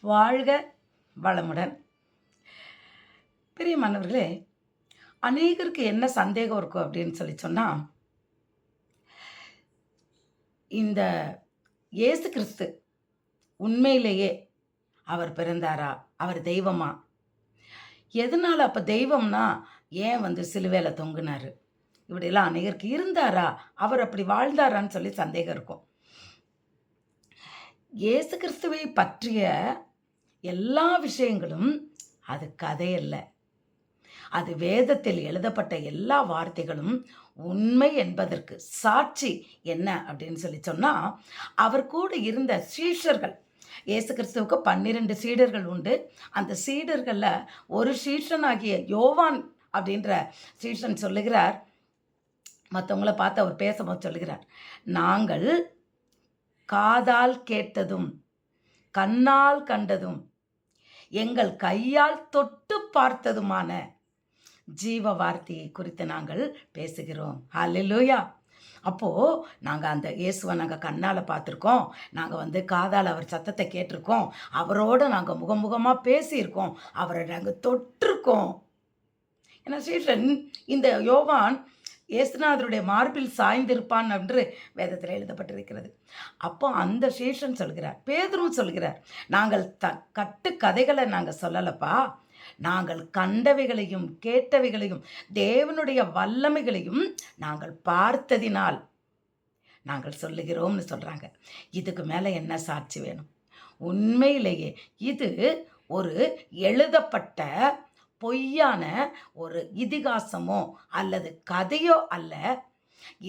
வாழ்க வளமுடன். பிரியமானவர்களே, அநேகருக்கு என்ன சந்தேகம் இருக்கும் அப்படின்னு சொன்னால், இந்த இயேசு கிறிஸ்து உண்மையிலேயே அவர் பிறந்தாரா? அவர் தெய்வமா? எதனால அப்போ தெய்வம்னா ஏன் சிலுவையில் தொங்குனாரு? இப்படியெல்லாம் அநேகருக்கு இருந்தாரா? அவர் அப்படி வாழ்ந்தாரான்னு சொல்லி சந்தேகம் இருக்கும். இயேசு கிறிஸ்துவை பற்றிய எல்லா விஷயங்களும் அது கதையல்ல. அது வேதத்தில் எழுதப்பட்ட எல்லா வார்த்தைகளும் உண்மை என்பதற்கு சாட்சி என்ன அப்படின்னு சொன்னால், அவர் கூட இருந்த சீஷர்கள், இயேசு கிறிஸ்துவுக்கு 12 சீடர்கள் உண்டு. அந்த சீடர்களில் ஒரு சீஷனாகிய யோவான் அப்படின்ற சீஷன் சொல்லுகிறார், மற்றவங்கள பார்த்து அவர் பேசும்போது சொல்லுகிறார், நாங்கள் காதால் கேட்டதும் கண்ணால் கண்டதும் எங்கள் கையால் தொட்டு பார்த்ததுமான ஜீவ வார்த்தையை குறித்து நாங்கள் பேசுகிறோம். ஹல்லேலூயா. அப்போது நாங்கள் அந்த இயேசுவை நாங்கள் கண்ணால் பார்த்துருக்கோம், நாங்கள் காதால் அவர் சத்தத்தை கேட்டிருக்கோம், அவரோடு நாங்கள் முகமுகமாக பேசியிருக்கோம், அவரை நாங்கள் தொட்டிருக்கோம். ஏன்னா சீஷன் இந்த யோவான் இயேசுநாதருடைய மார்பில் சாய்ந்திருப்பான் என்று வேதத்தில் எழுதப்பட்டிருக்கிறது. அப்போ அந்த சீஷன் சொல்கிறார், பேதுருவும் சொல்கிறார், நாங்கள் கட்டு கதைகளை நாங்கள் சொல்லலப்பா, நாங்கள் கண்டவைகளையும் கேட்டவைகளையும் தேவனுடைய வல்லமைகளையும் நாங்கள் பார்த்ததினால் நாங்கள் சொல்லுகிறோம்னு சொல்கிறாங்க. இதுக்கு மேலே என்ன சாட்சி வேணும்? உண்மையிலேயே இது ஒரு எழுதப்பட்ட பொய்யான ஒரு இதிகாசமோ அல்லது கதையோ அல்ல,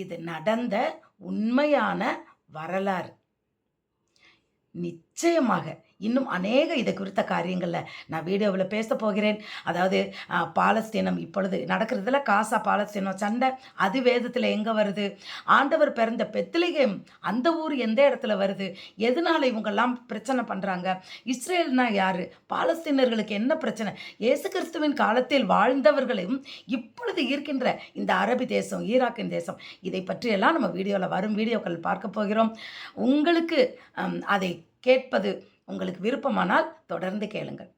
இது நடந்த உண்மையான வரலாறு. நிச்சயமாக இன்னும் அநேக இதை குறித்த காரியங்களில் நான் வீடியோவில் பேச போகிறேன். அதாவது பாலஸ்தீனம் இப்பொழுது நடக்கிறதுல காசா பாலஸ்தீனம் சண்டை, அது வேதத்தில் எங்கே வருது? ஆண்டவர் பிறந்த பெத்லகேம் அந்த ஊர் எந்த இடத்துல வருது? எதனால் இவங்கெல்லாம் பிரச்சனை பண்ணுறாங்க? இஸ்ரேல்னா யார்? பாலஸ்தீனர்களுக்கு என்ன பிரச்சனை? இயேசு கிறிஸ்துவின் காலத்தில் வாழ்ந்தவர்களையும் இப்பொழுது இருக்கின்ற இந்த அரபி தேசம், ஈராக்கின் தேசம், இதை பற்றியெல்லாம் நம்ம வீடியோவில் வரும் வீடியோக்கள் பார்க்க போகிறோம். உங்களுக்கு அதை கேட்பது உங்களுக்கு விருப்பமானால் தொடர்ந்து கேளுங்கள்.